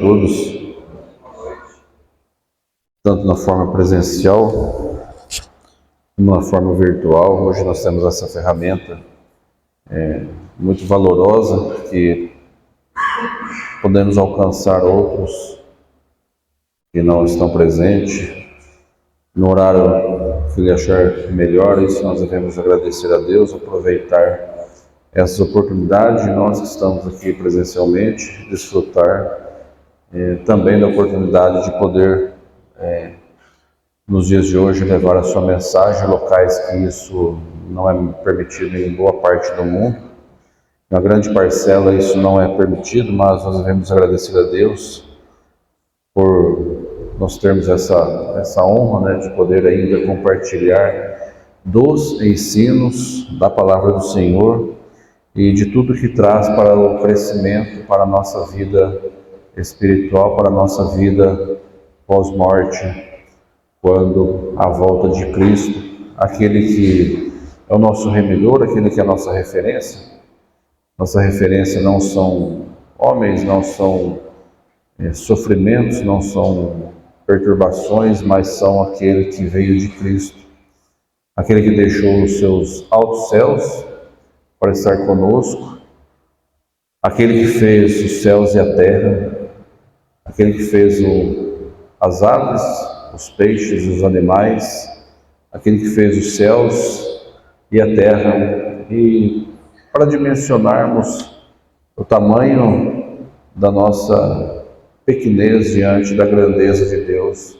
Todos, tanto na forma presencial como na forma virtual. Hoje nós temos essa ferramenta muito valorosa que podemos alcançar outros que não estão presentes no horário que ele achar melhor. Isso nós devemos agradecer a Deus, aproveitar essas oportunidades, nós que estamos aqui presencialmente, desfrutar também da oportunidade de poder, nos dias de hoje, levar a sua mensagem a locais que isso não é permitido em boa parte do mundo. Na grande parcela isso não é permitido, mas nós devemos agradecer a Deus por nós termos essa honra, de poder ainda compartilhar dos ensinos da Palavra do Senhor e de tudo que traz para o crescimento, para a nossa vida espiritual, para a nossa vida pós-morte, quando a volta de Cristo, aquele que é o nosso remidor, aquele que é a nossa referência. Nossa referência não são homens, não são sofrimentos, não são perturbações, mas são aquele que veio de Cristo, aquele que deixou os seus altos céus para estar conosco, aquele que fez os céus e a terra, aquele que fez as aves, os peixes, os animais, aquele que fez os céus e a terra. E para dimensionarmos o tamanho da nossa pequenez diante da grandeza de Deus,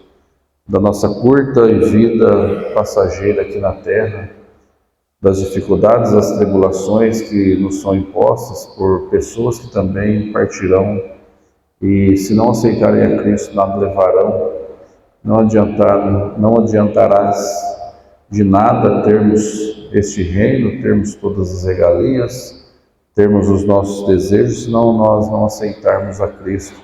da nossa curta e vida passageira aqui na terra, das dificuldades, das tribulações que nos são impostas por pessoas que também partirão e, se não aceitarem a Cristo, nada levarão. Não adiantarás de nada termos este reino, termos todas as regalias, termos os nossos desejos, se nós não aceitarmos a Cristo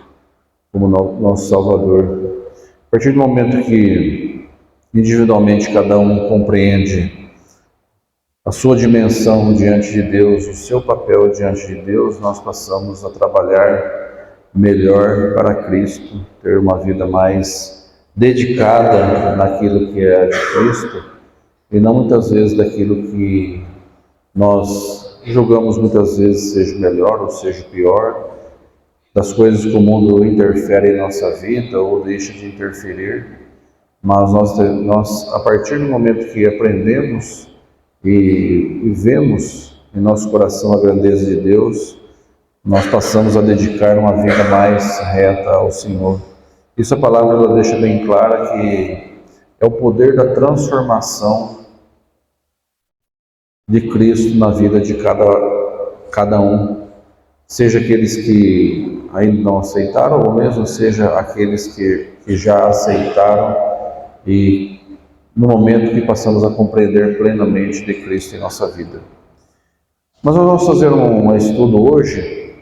como nosso Salvador. A partir do momento que individualmente cada um compreende a sua dimensão diante de Deus, o seu papel diante de Deus, nós passamos a trabalhar melhor para Cristo, ter uma vida mais dedicada naquilo que é de Cristo e não muitas vezes daquilo que nós julgamos muitas vezes seja melhor ou seja pior, das coisas que o mundo interfere em nossa vida ou deixa de interferir. Mas nós a partir do momento que aprendemos e vemos em nosso coração a grandeza de Deus, nós passamos a dedicar uma vida mais reta ao Senhor. Isso a palavra ela deixa bem clara, que é o poder da transformação de Cristo na vida de cada um, seja aqueles que ainda não aceitaram, ou mesmo seja aqueles que já aceitaram e no momento que passamos a compreender plenamente de Cristo em nossa vida. Mas nós vamos fazer um estudo hoje,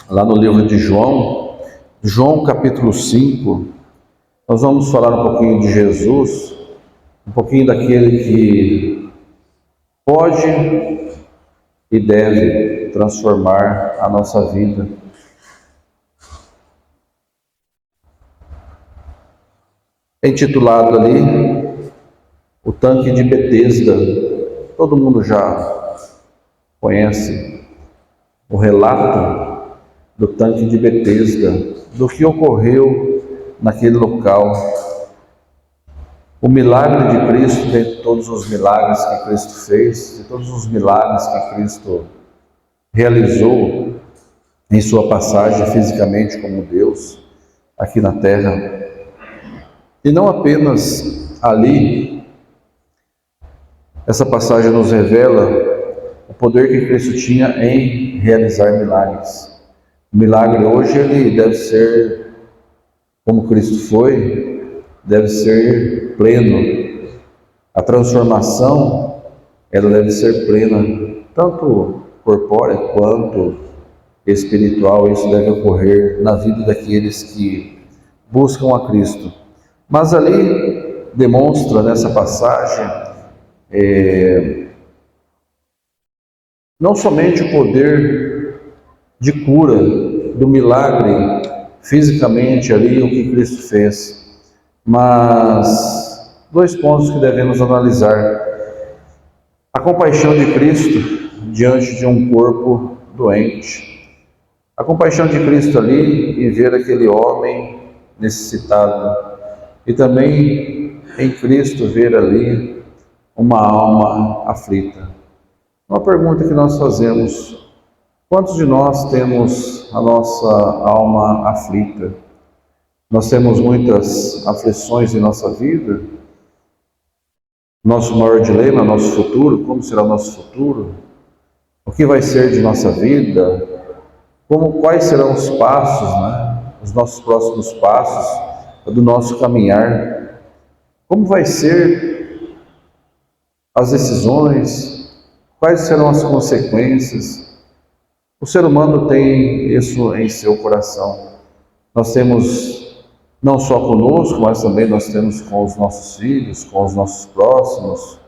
lá no livro de João capítulo 5, nós vamos falar um pouquinho de Jesus, um pouquinho daquele que pode e deve transformar a nossa vida. É intitulado ali o tanque de Betesda. Todo mundo já conhece o relato do tanque de Betesda, do que ocorreu naquele local. O milagre de Cristo, de todos os milagres que Cristo fez, de todos os milagres que Cristo realizou em sua passagem fisicamente como Deus aqui na terra. E não apenas ali, essa passagem nos revela o poder que Cristo tinha em realizar milagres. O milagre hoje ele deve ser, como Cristo foi, deve ser pleno. A transformação ela deve ser plena, tanto corpórea quanto espiritual. Isso deve ocorrer na vida daqueles que buscam a Cristo. Mas ali demonstra nessa passagem não somente o poder de cura, do milagre fisicamente ali o que Cristo fez. Mas dois pontos que devemos analisar: a compaixão de Cristo diante de um corpo doente. A compaixão de Cristo ali em ver aquele homem necessitado. E também em Cristo ver ali uma alma aflita. Uma pergunta que nós fazemos: quantos de nós temos a nossa alma aflita? Nós temos muitas aflições em nossa vida. Nosso maior dilema, nosso futuro, como será o nosso futuro? O que vai ser de nossa vida? Quais serão os passos, os nossos próximos passos do nosso caminhar? Como vai ser as decisões? Quais serão as consequências? O ser humano tem isso em seu coração. Nós temos não só conosco, mas também nós temos com os nossos filhos, com os nossos próximos,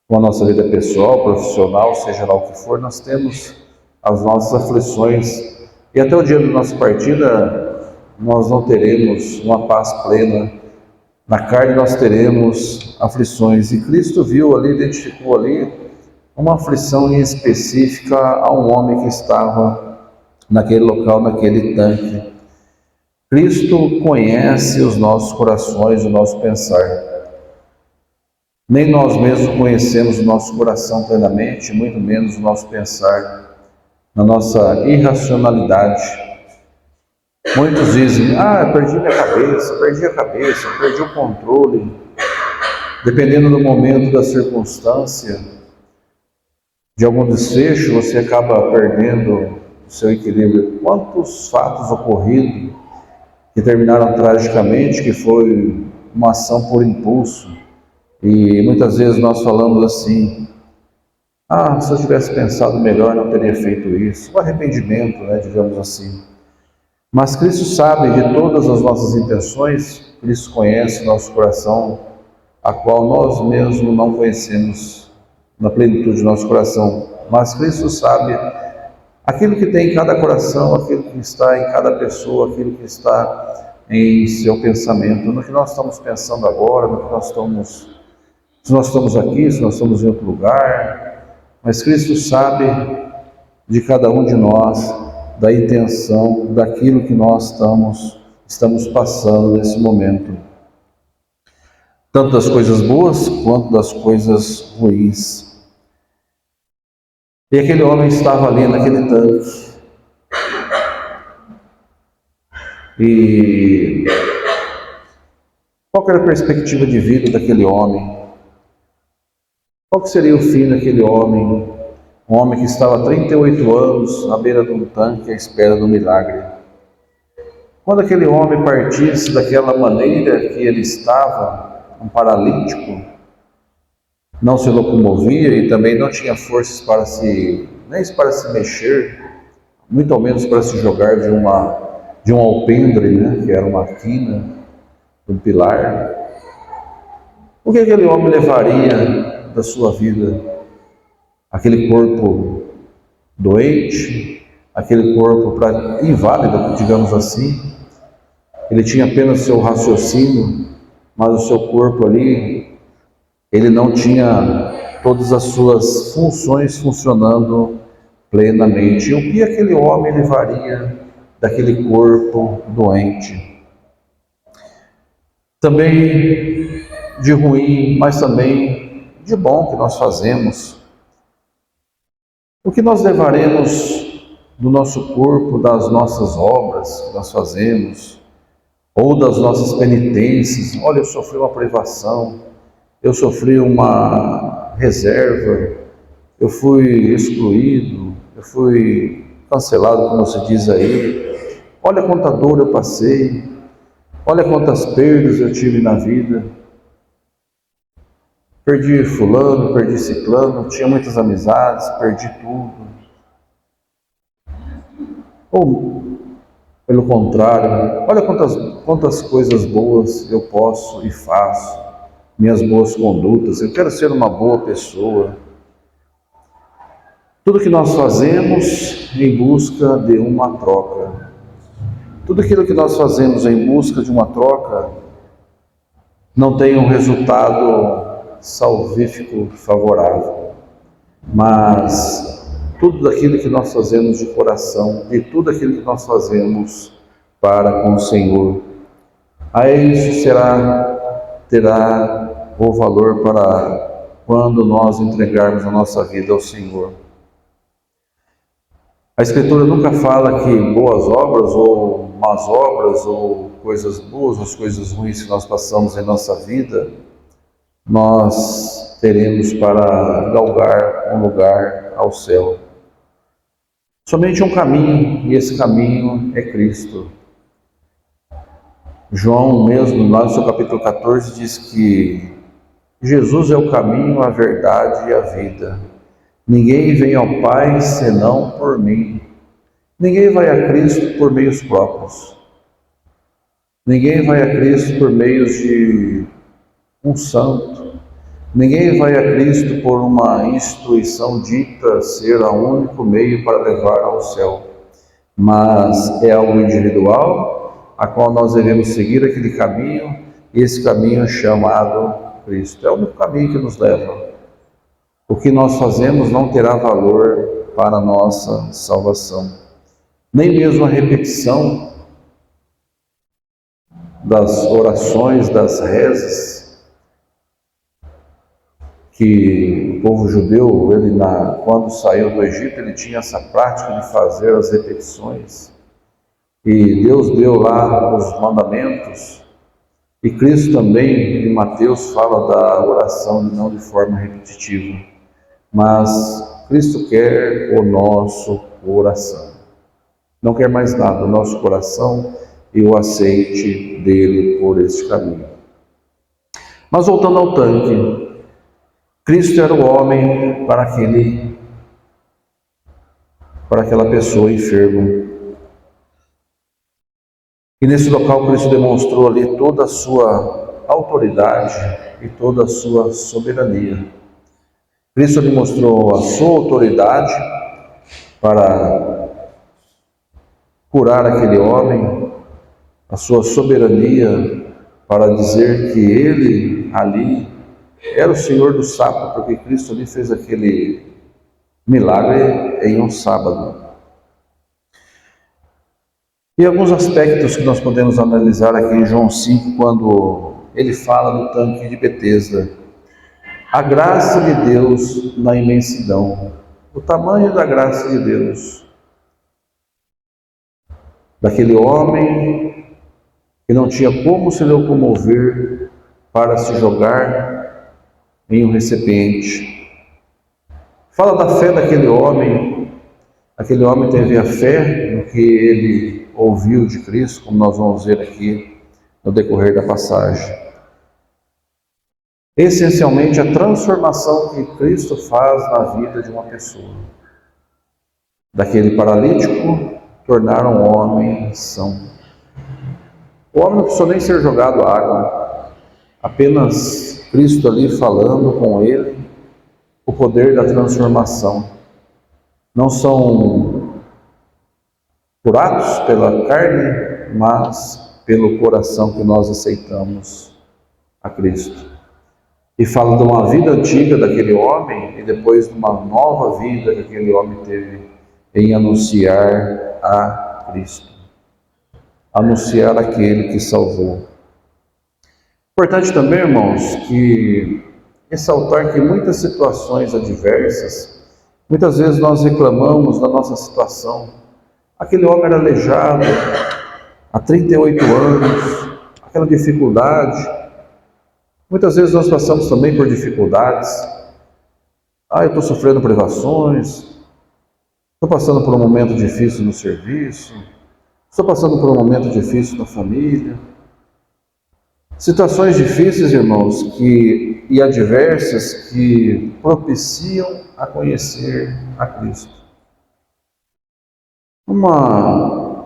com a nossa vida pessoal, profissional, seja lá o que for, nós temos as nossas aflições. E até o dia da nossa partida, nós não teremos uma paz plena. Na carne nós teremos aflições. E Cristo viu ali, identificou ali uma aflição em específica a um homem que estava naquele local, naquele tanque. Cristo conhece os nossos corações, o nosso pensar. Nem nós mesmos conhecemos o nosso coração plenamente, muito menos o nosso pensar, na nossa irracionalidade. Muitos dizem: eu perdi minha cabeça, perdi o controle. Dependendo do momento, da circunstância, de algum desfecho, você acaba perdendo o seu equilíbrio. Quantos fatos ocorridos que terminaram tragicamente, que foi uma ação por impulso. E muitas vezes nós falamos assim: se eu tivesse pensado melhor, não teria feito isso. O arrependimento, digamos assim. Mas Cristo sabe de todas as nossas intenções. Cristo conhece o nosso coração, a qual nós mesmos não conhecemos na plenitude do nosso coração. Mas Cristo sabe aquilo que tem em cada coração, aquilo que está em cada pessoa, aquilo que está em seu pensamento, no que nós estamos pensando agora, no que nós estamos, se nós estamos aqui, se nós estamos em outro lugar. Mas Cristo sabe de cada um de nós, da intenção, daquilo que nós estamos passando nesse momento. Tanto das coisas boas, quanto das coisas ruins. E aquele homem estava ali naquele tanque. E qual era a perspectiva de vida daquele homem? Qual que seria o fim daquele homem? Um homem que estava há 38 anos à beira de um tanque à espera do milagre. Quando aquele homem partisse daquela maneira que ele estava, um paralítico, não se locomovia e também não tinha forças nem para se mexer, muito ao menos para se jogar de um alpendre, que era uma quina, um pilar. O que aquele homem levaria da sua vida? Aquele corpo doente, aquele corpo inválido, digamos assim. Ele tinha apenas seu raciocínio, mas o seu corpo ali, ele não tinha todas as suas funções funcionando plenamente. E o que aquele homem levaria daquele corpo doente? Também de ruim, mas também de bom que nós fazemos. O que nós levaremos do nosso corpo, das nossas obras que nós fazemos, ou das nossas penitências? Olha, eu sofri uma privação, eu sofri uma reserva, eu fui excluído, eu fui cancelado, como se diz aí. Olha quanta dor eu passei, olha quantas perdas eu tive na vida. Perdi fulano, perdi ciclano, tinha muitas amizades, perdi tudo. Ou, pelo contrário, olha quantas coisas boas eu posso e faço, minhas boas condutas, eu quero ser uma boa pessoa. Tudo que nós fazemos em busca de uma troca. tudo aquilo que nós fazemos em busca de uma troca não tem um resultado salvífico favorável, mas tudo aquilo que nós fazemos de coração e tudo aquilo que nós fazemos para com o Senhor, aí isso terá o valor para quando nós entregarmos a nossa vida ao Senhor. A Escritura nunca fala que boas obras ou más obras ou coisas boas ou coisas ruins que nós passamos em nossa vida, nós teremos para galgar um lugar ao céu. Somente um caminho, e esse caminho é Cristo. João mesmo, lá no seu capítulo 14, diz que Jesus é o caminho, a verdade e a vida. Ninguém vem ao Pai senão por mim. Ninguém vai a Cristo por meios próprios. Ninguém vai a Cristo por meios de um santo. Ninguém vai a Cristo por uma instituição dita ser o único meio para levar ao céu. Mas é algo individual, a qual nós devemos seguir aquele caminho, e esse caminho é chamado Cristo. É o único caminho que nos leva. O que nós fazemos não terá valor para a nossa salvação. Nem mesmo a repetição das orações, das rezas, que o povo judeu, quando saiu do Egito, ele tinha essa prática de fazer as repetições. E Deus deu lá os mandamentos, e Cristo também, em Mateus, fala da oração não de forma repetitiva, mas Cristo quer o nosso coração. Não quer mais nada, o nosso coração e o aceite dele por este caminho. Mas voltando ao tanque, Cristo era o homem para aquela pessoa enferma. E nesse local Cristo demonstrou ali toda a sua autoridade e toda a sua soberania. Cristo demonstrou a sua autoridade para curar aquele homem, a sua soberania para dizer que ele ali era o Senhor do sábado, porque Cristo ali fez aquele milagre em um sábado. E alguns aspectos que nós podemos analisar aqui em João 5, quando ele fala do tanque de Betesda. A graça de Deus na imensidão, o tamanho da graça de Deus. Daquele homem que não tinha como se locomover para se jogar em um recipiente. Fala da fé daquele homem. Aquele homem teve a fé no que ele ouviu de Cristo, como nós vamos ver aqui no decorrer da passagem. Essencialmente, a transformação que Cristo faz na vida de uma pessoa. Daquele paralítico, tornar um homem são. O homem não precisou nem ser jogado à água, apenas Cristo ali falando com ele, o poder da transformação. Não são curados pela carne, mas pelo coração que nós aceitamos a Cristo. E fala de uma vida antiga daquele homem e depois de uma nova vida que aquele homem teve em anunciar a Cristo. Anunciar aquele que salvou. Importante também, irmãos, que ressaltar que em muitas situações adversas, muitas vezes nós reclamamos da nossa situação. Aquele homem era aleijado há 38 anos, aquela dificuldade. Muitas vezes nós passamos também por dificuldades. Eu estou sofrendo privações, estou passando por um momento difícil no serviço, estou passando por um momento difícil na família. Situações difíceis, irmãos, e adversas que propiciam a conhecer a Cristo. Uma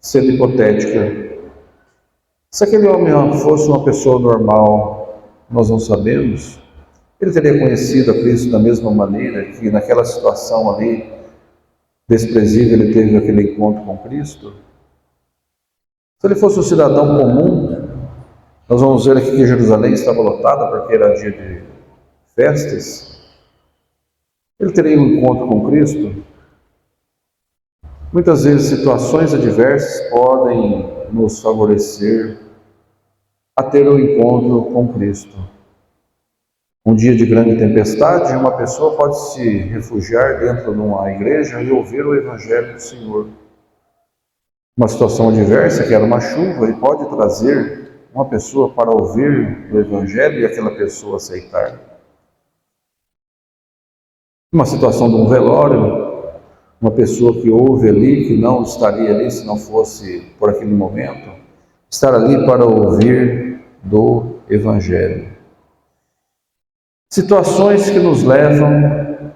cena hipotética. Se aquele homem fosse uma pessoa normal, nós não sabemos, ele teria conhecido a Cristo da mesma maneira que naquela situação ali desprezível ele teve aquele encontro com Cristo? Se ele fosse um cidadão comum, nós vamos ver aqui que Jerusalém estava lotada porque era dia de festas. Ele teria um encontro com Cristo. Muitas vezes situações adversas podem nos favorecer a ter um encontro com Cristo. Um dia de grande tempestade, uma pessoa pode se refugiar dentro de uma igreja e ouvir o Evangelho do Senhor. Uma situação adversa, que era uma chuva, e pode trazer uma pessoa para ouvir o Evangelho e aquela pessoa aceitar. Uma situação de um velório, uma pessoa que ouve ali, que não estaria ali se não fosse por aquele momento, estar ali para ouvir do Evangelho. Situações que nos levam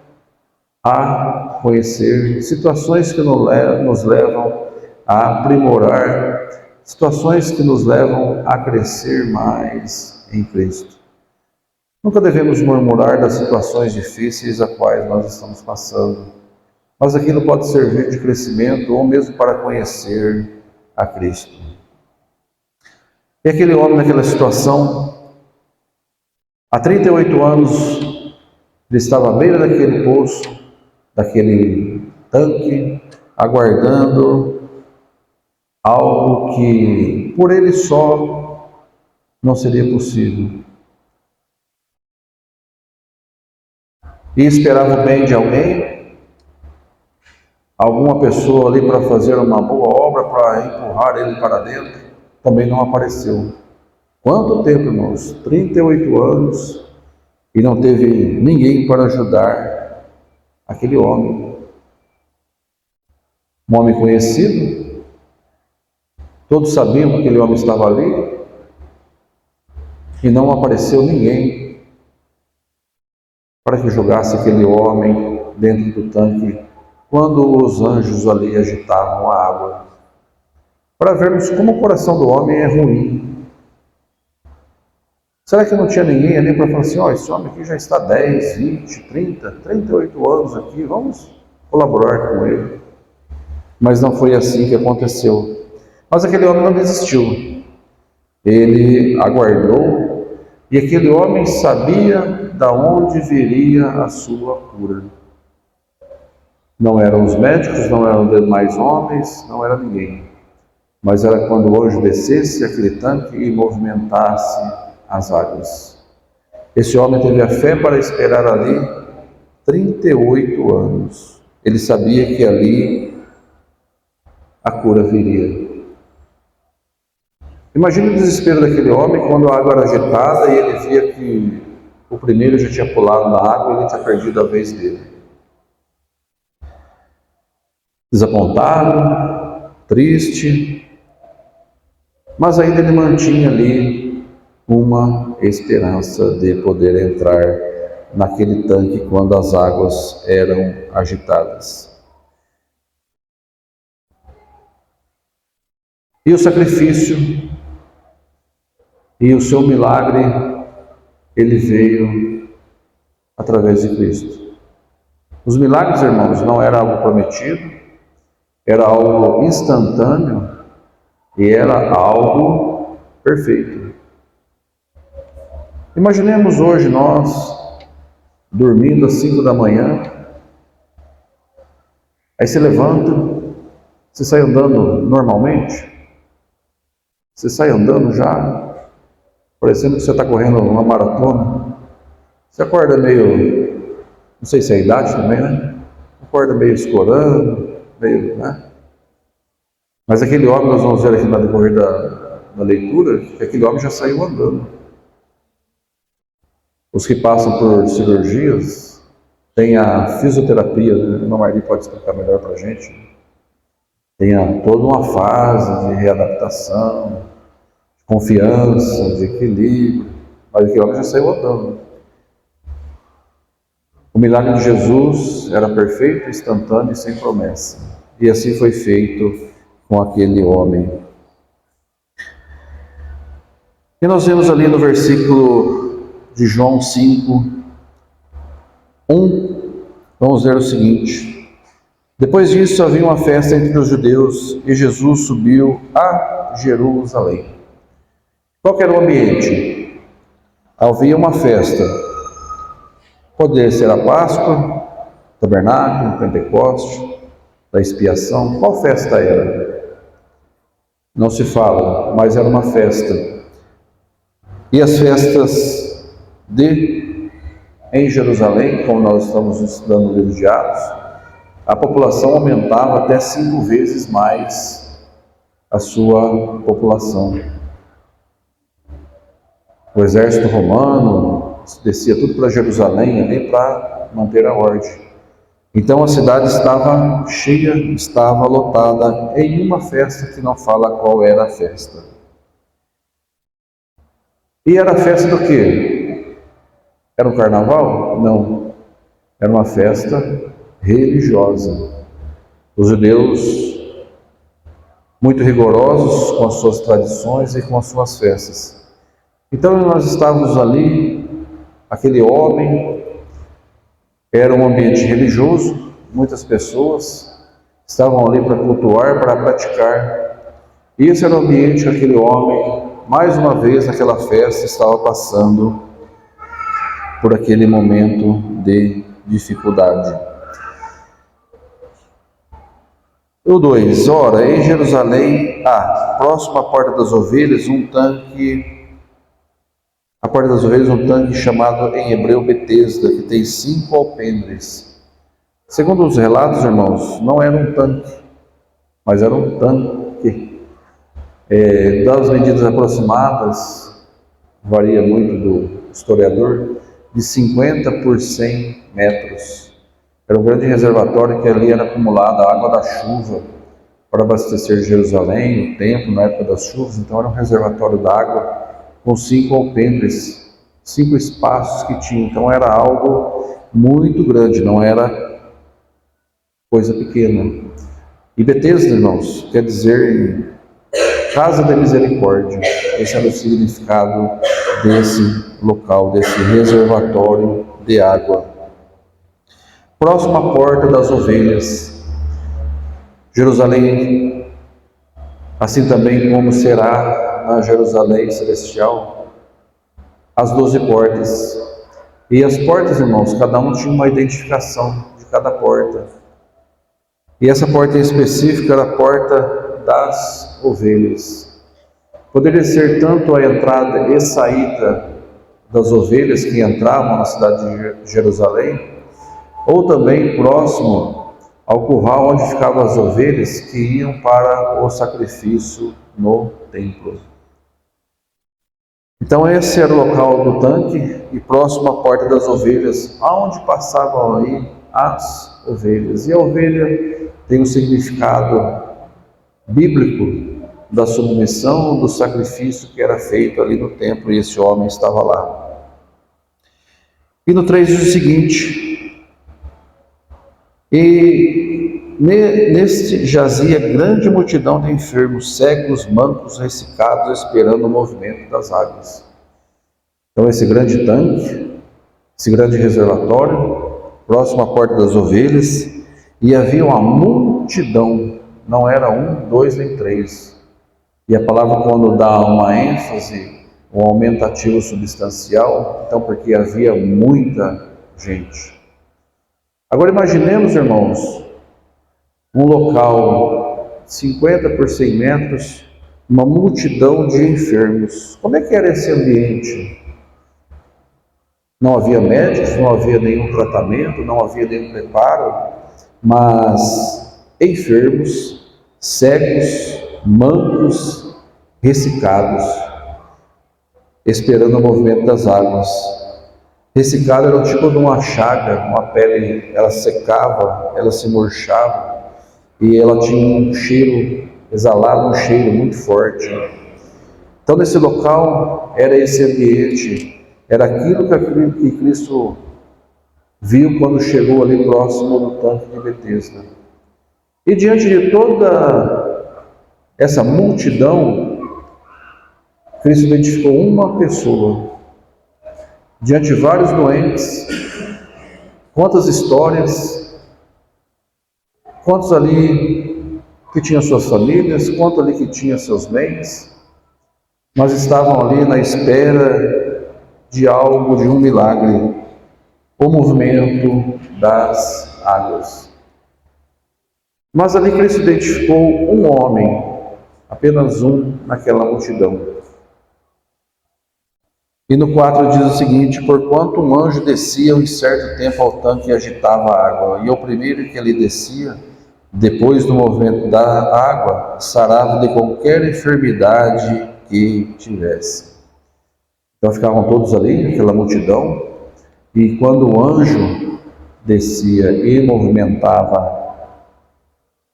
a conhecer, situações que nos levam a aprimorar, situações que nos levam a crescer mais em Cristo. Nunca devemos murmurar das situações difíceis a quais nós estamos passando, mas aquilo pode servir de crescimento ou mesmo para conhecer a Cristo. E aquele homem naquela situação, há 38 anos, ele estava à beira daquele poço, daquele tanque, aguardando algo que por ele só não seria possível. E esperava o bem de alguém, alguma pessoa ali para fazer uma boa obra, para empurrar ele para dentro, também não apareceu. Quanto tempo, irmãos? 38 anos e não teve ninguém para ajudar aquele homem. Um homem conhecido, todos sabiam que aquele homem estava ali e não apareceu ninguém para que jogasse aquele homem dentro do tanque quando os anjos ali agitavam a água. Para vermos como o coração do homem é ruim. Será que não tinha ninguém ali para falar assim, esse homem aqui já está 10, 20, 30, 38 anos aqui, vamos colaborar com ele. Mas não foi assim que aconteceu. Mas aquele homem não desistiu. Ele aguardou e aquele homem sabia de onde viria a sua cura. Não eram os médicos, não eram demais homens, não era ninguém. Mas era quando o anjo descesse aquele tanque e movimentasse as águas. Esse homem teve a fé para esperar ali 38 anos. Ele sabia que ali a cura viria. Imagina o desespero daquele homem quando a água era agitada e ele via que o primeiro já tinha pulado na água e ele tinha perdido a vez dele. Desapontado, triste, mas ainda ele mantinha ali uma esperança de poder entrar naquele tanque quando as águas eram agitadas. E o sacrifício e o seu milagre, ele veio através de Cristo. Os milagres, irmãos, não era algo prometido, era algo instantâneo e era algo perfeito. Imaginemos hoje nós dormindo às 5 da manhã, aí você levanta, você sai andando normalmente, você sai andando já, parecendo que você está correndo uma maratona, você acorda meio, não sei se é a idade também, né? Acorda meio escorando, meio, né? Mas aquele homem, nós vamos ver aqui na decorrer da leitura, que aquele homem já saiu andando. Os que passam por cirurgias, tem a fisioterapia, né? A Marli pode explicar melhor para a gente. Tem toda uma fase de readaptação, de confiança, de equilíbrio, mas aquele homem já saiu andando. O milagre de Jesus era perfeito, instantâneo e sem promessa. E assim foi feito com aquele homem. E nós vemos ali no versículo de João 5, 1, vamos ver o seguinte: Depois disso havia uma festa entre os judeus e Jesus subiu a Jerusalém. Qual que era o ambiente? Havia uma festa. Poderia ser a Páscoa, Tabernáculo, Pentecoste, da expiação. Qual festa era? Não se fala, mas era uma festa. E as festas em Jerusalém, como nós estamos estudando no livro de Atos, a população aumentava até 5 vezes mais a sua população. O exército romano descia tudo para Jerusalém ali para manter a ordem. Então a cidade estava cheia, estava lotada em uma festa que não fala qual era a festa. E era a festa do quê? Era um carnaval? Não. Era uma festa religiosa. Os judeus, muito rigorosos com as suas tradições e com as suas festas. Então nós estávamos ali, aquele homem, era um ambiente religioso, muitas pessoas estavam ali para cultuar, para praticar. E esse era o ambiente que aquele homem, mais uma vez naquela festa, estava passando por aquele momento de dificuldade. O 2, ora, em Jerusalém, próximo à Porta das Ovelhas, a Porta das Ovelhas, um tanque chamado em hebreu Betesda, que tem 5 alpendres. Segundo os relatos, irmãos, não era um tanque, mas era um tanque. Das medidas aproximadas, varia muito do historiador, de 50 por 100 metros. Era um grande reservatório que ali era acumulada a água da chuva para abastecer Jerusalém, o templo, na época das chuvas. Então era um reservatório d'água com 5 alpendres, 5 espaços que tinha. Então era algo muito grande, não era coisa pequena. E Betesda, irmãos, quer dizer Casa da Misericórdia. Esse era o significado desse local, desse reservatório de água. Próximo à Porta das Ovelhas. Jerusalém, assim também como será na Jerusalém celestial, as 12 portas. E as portas, irmãos, cada um tinha uma identificação de cada porta. E essa porta em específico era a porta das ovelhas. Poderia ser tanto a entrada e saída das ovelhas que entravam na cidade de Jerusalém, ou também próximo ao curral onde ficavam as ovelhas que iam para o sacrifício no templo. Então esse era o local do tanque e próximo à Porta das Ovelhas, aonde passavam aí as ovelhas. E a ovelha tem um significado bíblico da submissão, do sacrifício que era feito ali no templo, e esse homem estava lá. E no 3 diz o seguinte: e neste jazia grande multidão de enfermos, cegos, mancos, ressecados, esperando o movimento das águas. Então esse grande tanque, esse grande reservatório, próximo à Porta das Ovelhas, e havia uma multidão, não era 1, 2 nem 3. E a palavra, quando dá uma ênfase, um aumentativo substancial, então porque havia muita gente. Agora imaginemos, irmãos, um local 50 por 100 metros, uma multidão de enfermos. Como é que era esse ambiente? Não havia médicos, não havia nenhum tratamento, não havia nenhum preparo, mas enfermos, cegos, mancos, ressecados, esperando o movimento das águas. Ressecado era o tipo de uma chaga, uma pele, ela secava, ela se murchava e ela tinha um cheiro, exalava um cheiro muito forte. Então nesse local era esse ambiente, era aquilo que Cristo viu quando chegou ali próximo do tanque de Betesda. E diante de toda essa multidão, Cristo identificou uma pessoa. Diante de vários doentes, quantas histórias, quantos ali que tinham suas famílias, quantos ali que tinham seus bens, mas estavam ali na espera de algo, de um milagre, o movimento das águas. Mas ali Cristo identificou um homem, apenas um naquela multidão. E no 4 diz o seguinte: porquanto um anjo descia em certo tempo ao tanque e agitava a água, e o primeiro que ali descia, depois do movimento da água, sarava de qualquer enfermidade que tivesse. Então ficavam todos ali, aquela multidão, e quando o anjo descia e movimentava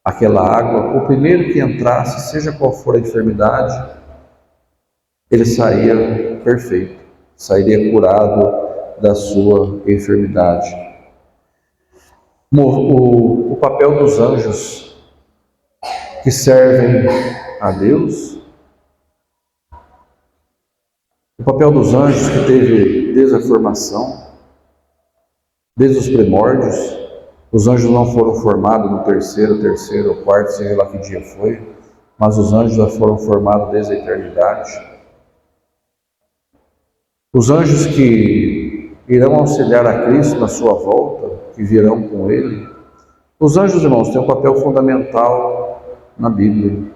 aquela água, o primeiro que entrasse, seja qual for a enfermidade, ele saía perfeito, sairia curado da sua enfermidade. O papel dos anjos que servem a Deus, o papel dos anjos que teve desde a formação, desde os primórdios. Os anjos não foram formados no terceiro ou quarto, sei lá que dia foi, mas os anjos já foram formados desde a eternidade. Os anjos que irão auxiliar a Cristo na sua volta, que virão com Ele, os anjos, irmãos, têm um papel fundamental na Bíblia.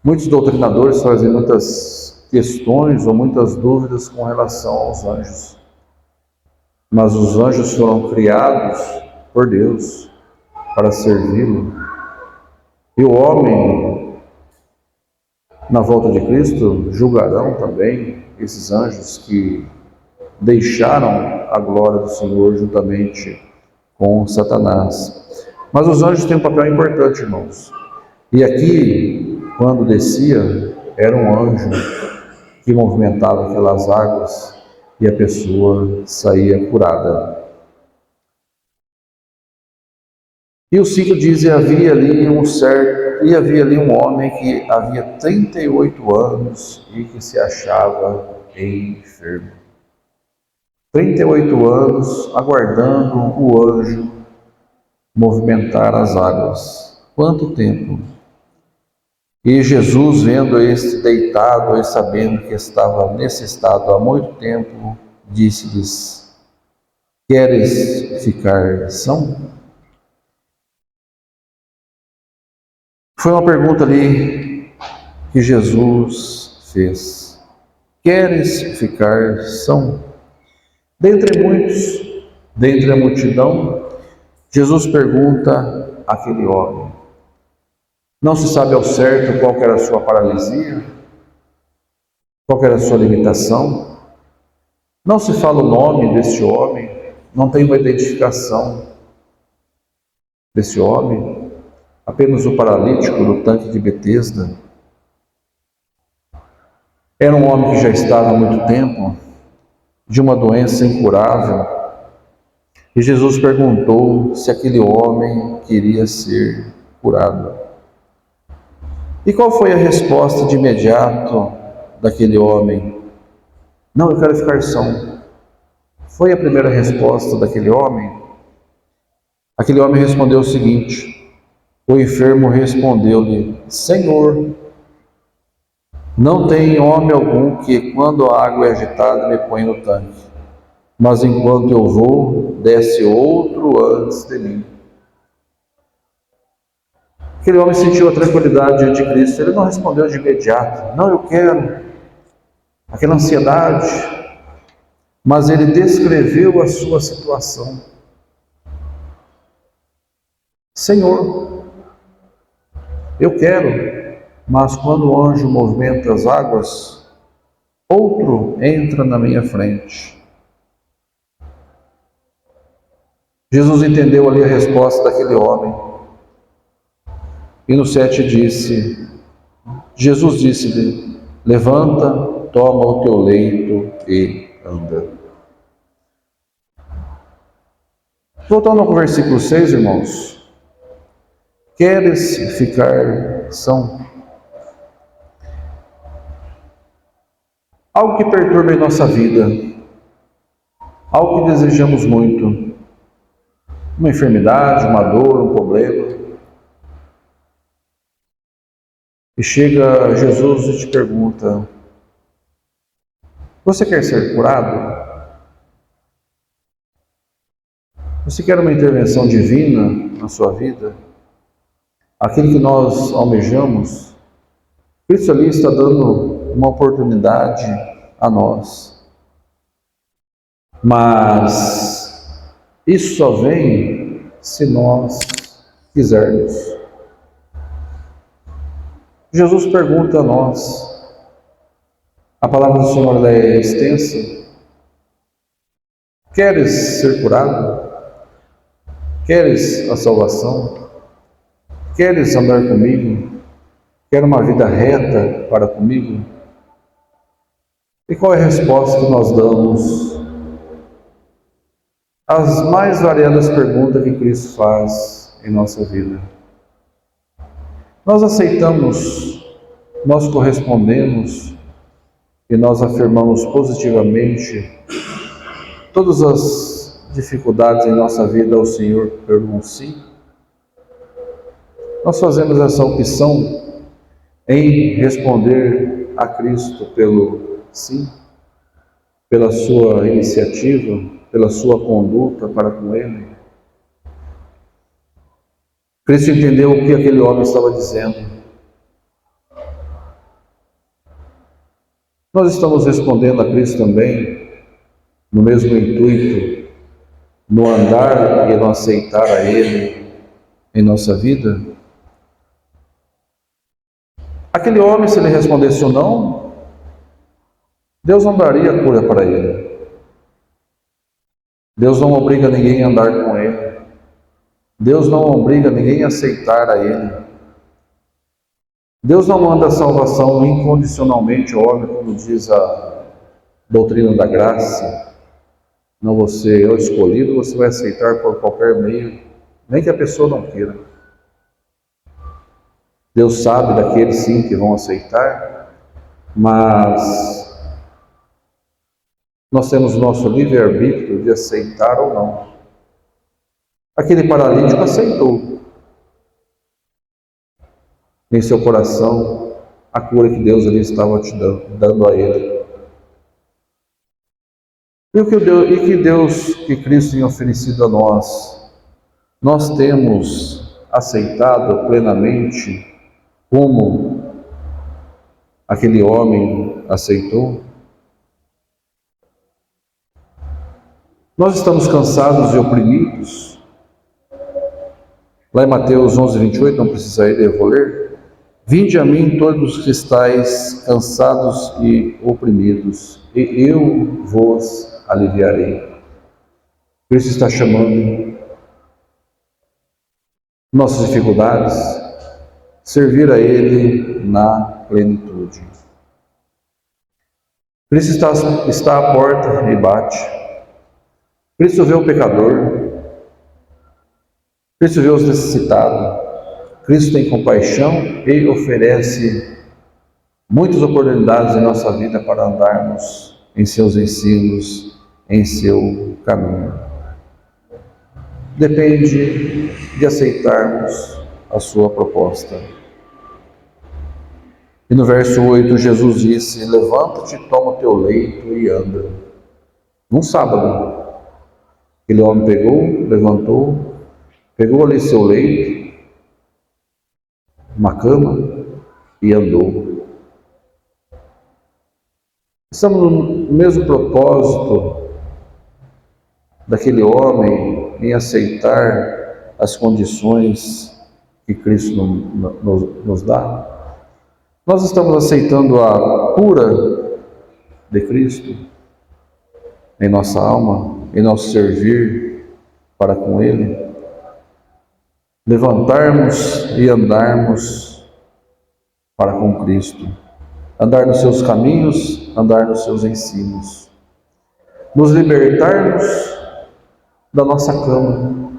Muitos doutrinadores fazem muitas questões ou muitas dúvidas com relação aos anjos. Mas os anjos foram criados por Deus para servi-lo. E o homem, na volta de Cristo, julgarão também esses anjos que deixaram a glória do Senhor juntamente com Satanás. Mas os anjos têm um papel importante, irmãos. E aqui, quando descia, era um anjo que movimentava aquelas águas e a pessoa saía curada. E o 5 diz: e havia ali um homem que havia 38 anos e que se achava enfermo. 38 anos aguardando o anjo movimentar as águas. Quanto tempo! E Jesus, vendo este deitado e sabendo que estava nesse estado há muito tempo, disse-lhes: queres ficar são? Foi uma pergunta ali que Jesus fez. Queres ficar são? Dentre muitos, dentre a multidão, Jesus pergunta àquele homem. Não se sabe ao certo qual era a sua paralisia, qual era a sua limitação. Não se fala o nome desse homem, não tem uma identificação desse homem. Apenas o paralítico do tanque de Betesda. Era um homem que já estava há muito tempo, de uma doença incurável. E Jesus perguntou se aquele homem queria ser curado. E qual foi a resposta de imediato daquele homem? Não, eu quero ficar são. Foi a primeira resposta daquele homem? Aquele homem respondeu o seguinte: o enfermo respondeu-lhe: Senhor, não tem homem algum que, quando a água é agitada, me ponha no tanque, mas enquanto eu vou, desce outro antes de mim. Aquele homem sentiu a tranquilidade diante de Cristo. Ele não respondeu de imediato: não, eu quero. Aquela ansiedade. Mas ele descreveu a sua situação. Senhor, eu quero, mas quando o anjo movimenta as águas, outro entra na minha frente. Jesus entendeu ali a resposta daquele homem. E no 7 Jesus disse-lhe: levanta, toma o teu leito e anda. Voltando ao versículo 6, irmãos. Queres ficar são? Algo que perturba em nossa vida, algo que desejamos muito, uma enfermidade, uma dor, um problema. E chega Jesus e te pergunta: você quer ser curado? Você quer uma intervenção divina na sua vida? Aquilo que nós almejamos? Cristo ali está dando uma oportunidade a nós. Mas isso só vem se nós quisermos. Jesus pergunta a nós. A palavra do Senhor é extensa. Queres ser curado? Queres a salvação? Queres andar comigo? Quer uma vida reta para comigo? E qual é a resposta que nós damos às mais variadas perguntas que Cristo faz em nossa vida? Nós aceitamos, nós correspondemos e nós afirmamos positivamente todas as dificuldades em nossa vida ao Senhor por um sim? Nós fazemos essa opção em responder a Cristo pelo sim, pela sua iniciativa, pela sua conduta para com Ele. Cristo entendeu o que aquele homem estava dizendo. Nós estamos respondendo a Cristo também no mesmo intuito, no andar e no aceitar a Ele em nossa vida? Aquele homem, se ele respondesse ou não, Deus não daria a cura para ele. Deus não obriga ninguém a andar com ele. Deus não obriga ninguém a aceitar a ele. Deus não manda a salvação incondicionalmente ao homem, como diz a doutrina da graça. Não, você é o escolhido, você vai aceitar por qualquer meio, nem que a pessoa não queira. Deus sabe daqueles sim que vão aceitar, mas nós temos o nosso livre-arbítrio de aceitar ou não. Aquele paralítico aceitou em seu coração a cura que Deus ali estava te dando a ele. E que Cristo tem oferecido a nós temos aceitado plenamente como aquele homem aceitou? Nós estamos cansados e oprimidos? Lá em Mateus 11, 28, não precisa ir, eu vou ler. Vinde a mim todos que estáis cansados e oprimidos, e eu vos aliviarei. Cristo está chamando nossas dificuldades, servir a Ele na plenitude. Cristo está à porta e bate. Cristo vê o pecador. Cristo vê os necessitados. Cristo tem compaixão e oferece muitas oportunidades em nossa vida para andarmos em seus ensinos, em seu caminho. Depende de aceitarmos a sua proposta. E no verso 8, Jesus disse: levanta-te, toma o teu leito e anda. Num sábado, aquele homem levantou, pegou ali seu leito, uma cama e andou. Estamos no mesmo propósito daquele homem em aceitar as condições que Cristo nos dá. Nós estamos aceitando a cura de Cristo em nossa alma, em nosso servir para com Ele. Levantarmos e andarmos para com Cristo. Andar nos seus caminhos, andar nos seus ensinos. Nos libertarmos da nossa cama.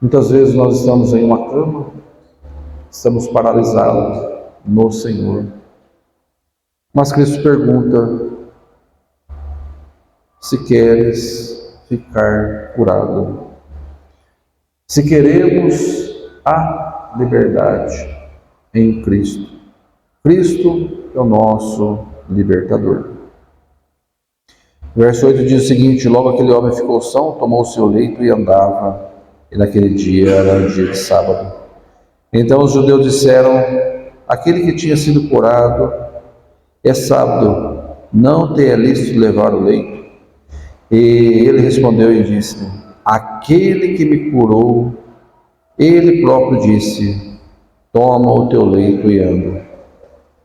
Muitas vezes nós estamos em uma cama, estamos paralisados no Senhor. Mas Cristo pergunta: se queres ficar curado. Se queremos a liberdade em Cristo, Cristo é o nosso libertador. Verso 8 diz o seguinte: logo aquele homem ficou são, tomou o seu leito e andava, e naquele dia era dia de sábado. Então os judeus disseram: aquele que tinha sido curado é sábado, não te é lícito levar o leito? E ele respondeu e disse: aquele que me curou, ele próprio disse: toma o teu leito e anda.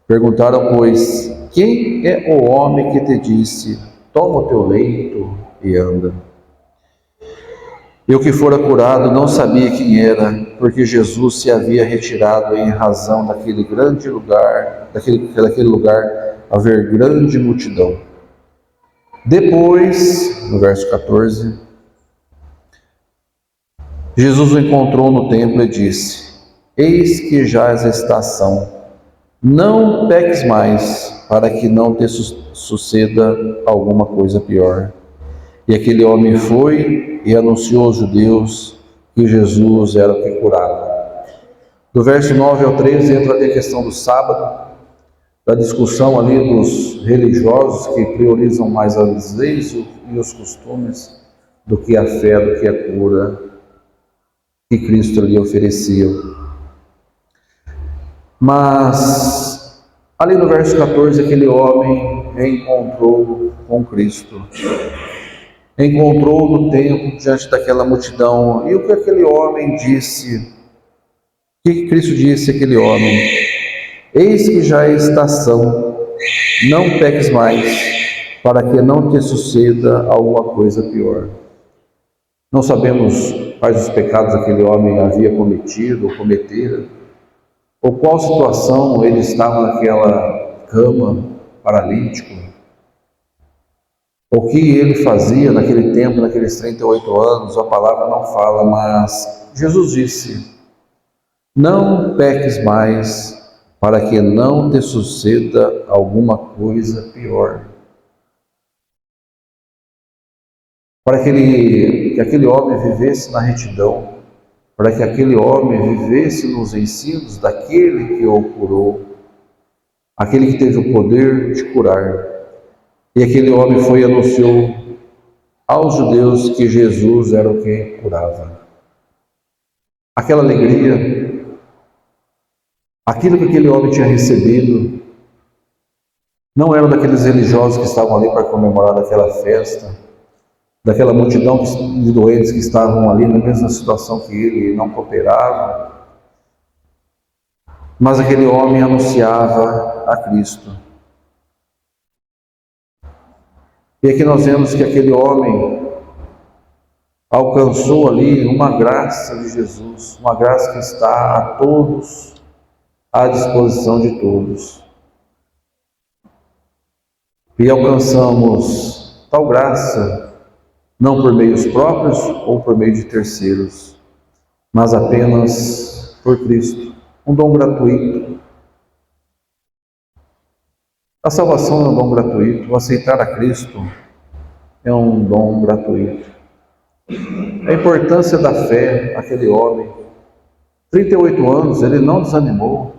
Perguntaram, pois, quem é o homem que te disse: toma o teu leito e anda? E o que fora curado não sabia quem era, porque Jesus se havia retirado em razão daquele grande lugar, daquele lugar haver grande multidão. Depois, no verso 14, Jesus o encontrou no templo e disse: eis que jaz a estação, não peques mais, para que não te suceda alguma coisa pior. E aquele homem foi e anunciou aos judeus que Jesus era o que curava. Do verso 9 ao 13 entra ali a questão do sábado, da discussão ali dos religiosos que priorizam mais as leis e os costumes do que a fé, do que a cura que Cristo lhe oferecia. Mas ali no verso 14, aquele homem encontrou com Cristo. Encontrou no templo, diante daquela multidão. E o que aquele homem disse? O que Cristo disse àquele homem? Eis que já é estação, não peques mais, para que não te suceda alguma coisa pior. Não sabemos quais os pecados aquele homem havia cometido ou cometera, ou qual situação ele estava naquela cama, paralítico. O que ele fazia naquele tempo, naqueles 38 anos, a palavra não fala, mas Jesus disse: não peques mais, para que não te suceda alguma coisa pior. Para que aquele homem vivesse na retidão, para que aquele homem vivesse nos ensinos daquele que o curou, aquele que teve o poder de curar. E aquele homem foi e anunciou aos judeus que Jesus era o que curava. Aquela alegria, aquilo que aquele homem tinha recebido, não eram daqueles religiosos que estavam ali para comemorar aquela festa, daquela multidão de doentes que estavam ali na mesma situação que ele, não cooperavam, mas aquele homem anunciava a Cristo. E aqui nós vemos que aquele homem alcançou ali uma graça de Jesus, uma graça que está a todos, à disposição de todos. E alcançamos tal graça, não por meios próprios ou por meio de terceiros, mas apenas por Cristo, um dom gratuito. A salvação é um dom gratuito, o aceitar a Cristo é um dom gratuito. A importância da fé, aquele homem, 38 anos, ele não desanimou,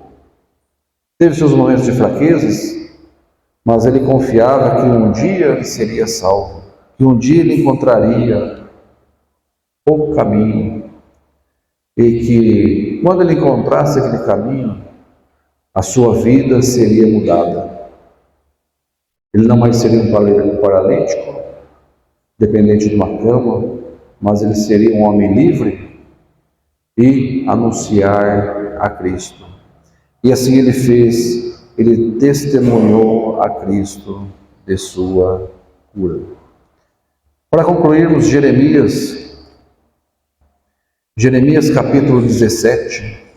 teve seus momentos de fraquezas, mas ele confiava que um dia ele seria salvo, que um dia ele encontraria o caminho, e que quando ele encontrasse aquele caminho, a sua vida seria mudada. Ele não mais seria um paralítico, dependente de uma cama, mas ele seria um homem livre e anunciar a Cristo. E assim ele fez, ele testemunhou a Cristo de sua cura. Para concluirmos, Jeremias capítulo 17.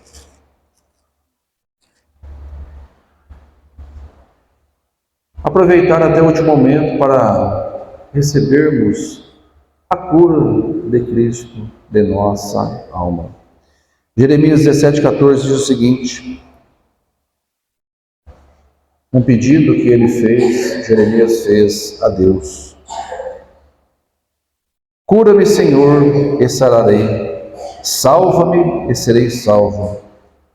Aproveitar até o último momento para recebermos a cura de Cristo de nossa alma. Jeremias 17,14 diz o seguinte: um pedido que ele fez, Jeremias fez a Deus. Cura-me, Senhor, e sararei. Salva-me e serei salvo,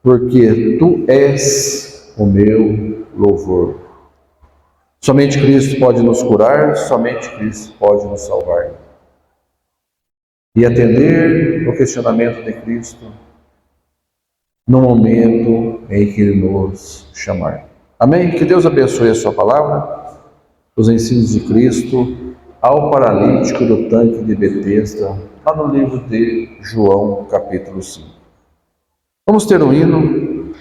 porque Tu és o meu louvor. Somente Cristo pode nos curar, somente Cristo pode nos salvar. E atender o questionamento de Cristo no momento em que Ele nos chamar. Amém? Que Deus abençoe a sua palavra, os ensinos de Cristo ao paralítico do tanque de Betesda, lá no livro de João, capítulo 5. Vamos ter um hino